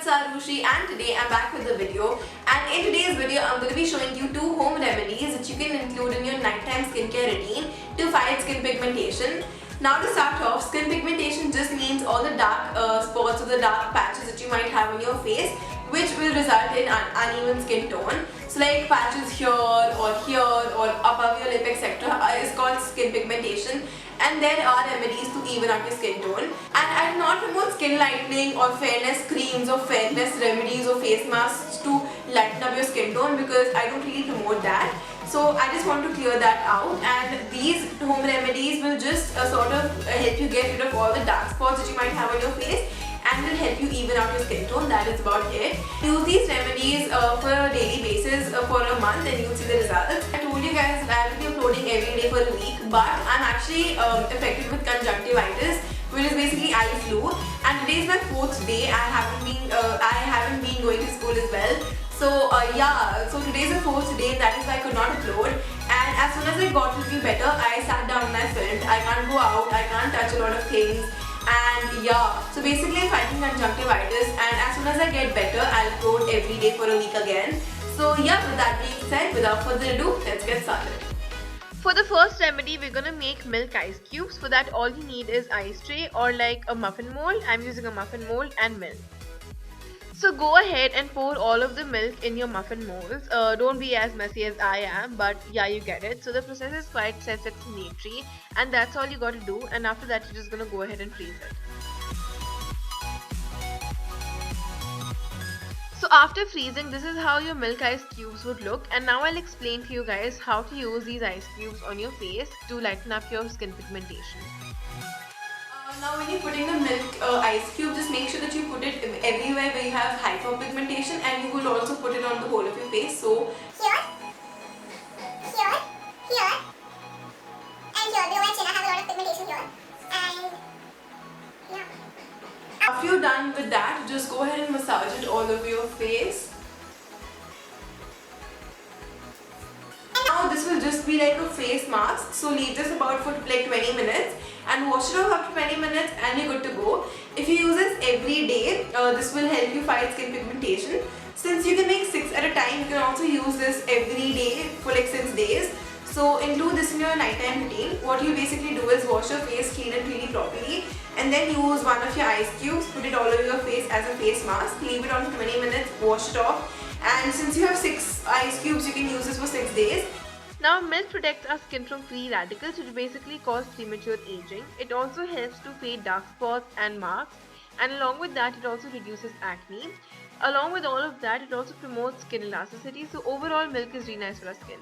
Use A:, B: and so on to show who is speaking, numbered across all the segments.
A: it's Arushi and today I'm back with the video, and in today's video I'm going to be showing you 2 home remedies which you can include in your nighttime skincare routine to fight skin pigmentation. Now to start off, skin pigmentation just means all the dark spots or the dark patches that you might have on your face which will result in uneven skin tone. So like patches here or above your lip etc. is called skin pigmentation, and there are remedies to even out your skin tone. And I do not promote skin lightening or fairness creams or fairness remedies or face masks to lighten up your skin tone because I don't really promote that. So I just want to clear that out, and these home remedies will just sort of help you get rid of all the dark spots that you might have on your face and will help you even out your skin tone. That is about it. Use these remedies for a daily basis for a month and you'll see the results. I told you guys that I will be uploading every day for a week, but I'm actually affected with conjunctivitis, which is basically eye flu, and today is my 4th day. I haven't been going to school as well. So so today is the 4th day, and that is why I could not upload. And as soon as I got a little better, I sat down and I filmed. I can't go out, I can't touch a lot of things. And so basically I'm fighting conjunctivitis, and as soon as I get better I'll upload every day for a week again. So with that being said, without further ado, let's get started.
B: For the first remedy, we're gonna make milk ice cubes. For that, all you need is ice tray or like a muffin mold. I'm using a muffin mold and milk. So go ahead and pour all of the milk in your muffin molds. Don't be as messy as I am, but yeah, you get it. So the process is quite self-explanatory, and that's all you got to do. And after that, you're just gonna go ahead and freeze it. So after freezing, this is how your milk ice cubes would look, and now I'll explain to you guys how to use these ice cubes on your face to lighten up your skin pigmentation.
A: Now when you're putting the milk ice cube, just make sure that you put it everywhere where you have hyperpigmentation, and you will also put it on the whole of your face. So
C: here, and here below my chin I have a lot of pigmentation here, and yeah.
A: After you're done with that, just go ahead and massage it all over your face. Now this will just be like a face mask, so leave this about for like 20 minutes and wash it off after 20 minutes and you're good to go. If you use this every day, this will help you fight skin pigmentation. Since you can make 6 at a time, you can also use this every day for like 6 days. So include this in your nighttime routine. What you basically do is wash your face, clean it really properly, and then use one of your ice cubes, put it all over your face as a face mask, leave it on for 20 minutes, wash it off. And since you have 6 ice cubes, you can use this for 6 days.
B: Now, milk protects our skin from free radicals, which basically cause premature aging. It also helps to fade dark spots and marks, and along with that, it also reduces acne. Along with all of that, it also promotes skin elasticity, so overall milk is really nice for our skin.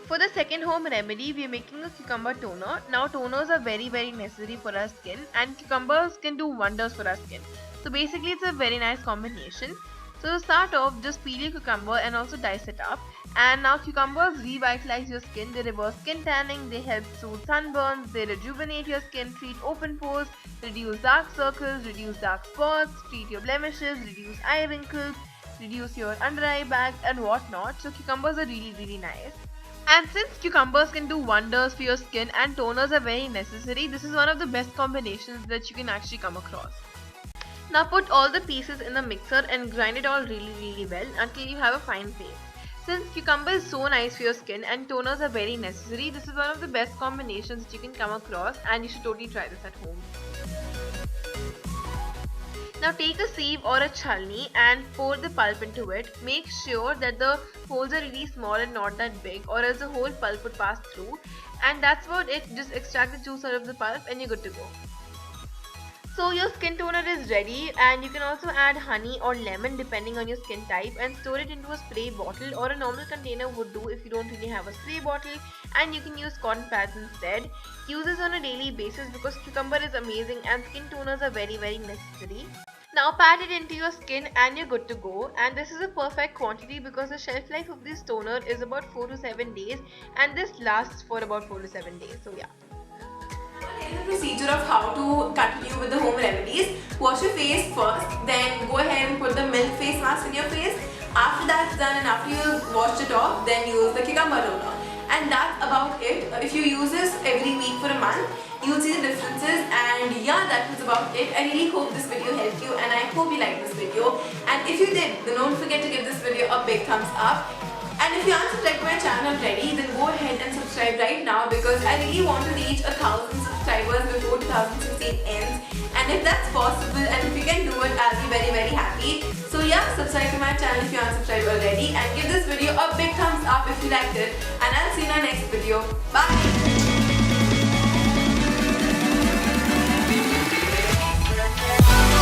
B: For the second home remedy, we are making a cucumber toner. Now, toners are very necessary for our skin, and cucumbers can do wonders for our skin. So basically, it's a very nice combination. So to start off, just peel your cucumber and also dice it up. And now cucumbers revitalize your skin, they reverse skin tanning, they help soothe sunburns, they rejuvenate your skin, treat open pores, reduce dark circles, reduce dark spots, treat your blemishes, reduce eye wrinkles, reduce your under eye bags and whatnot. So cucumbers are really nice. And since cucumbers can do wonders for your skin and toners are very necessary, this is one of the best combinations that you can actually come across. Now put all the pieces in the mixer and grind it all really well until you have a fine paste. Since cucumber is so nice for your skin and toners are very necessary, this is one of the best combinations that you can come across, and you should totally try this at home. Now take a sieve or a chalni and pour the pulp into it. Make sure that the holes are really small and not that big, or else the whole pulp would pass through. And that's about it. Just extract the juice out of the pulp and you're good to go. So your skin toner is ready, and you can also add honey or lemon depending on your skin type and store it into a spray bottle, or a normal container would do if you don't really have a spray bottle, and you can use cotton pads instead. Use this on a daily basis because cucumber is amazing and skin toners are very necessary. Now pat it into your skin and you're good to go, and this is a perfect quantity because the shelf life of this toner is about 4 to 7 days, and this lasts for about 4 to 7 days. So yeah.
A: Here's the procedure of how to continue with the home remedies. Wash your face first, then go ahead and put the milk face mask in your face. After that's done and after you washed it off, then use the cucumber toner. And that's about it. If you use this every week for a month, you'll see the differences. And yeah, that was about it. I really hope this video helped you and I hope you liked this video. And if you did, then don't forget to give this video a big thumbs up. And if you aren't subscribed to my channel already, then go ahead and subscribe right now because I really want to reach 1,000 subscribers before 2016 ends. And if that's possible and if you can do it, I'll be very, very happy. So yeah, subscribe to my channel if you aren't subscribed already and give this video a big thumbs up if you liked it. And I'll see you in our next video. Bye!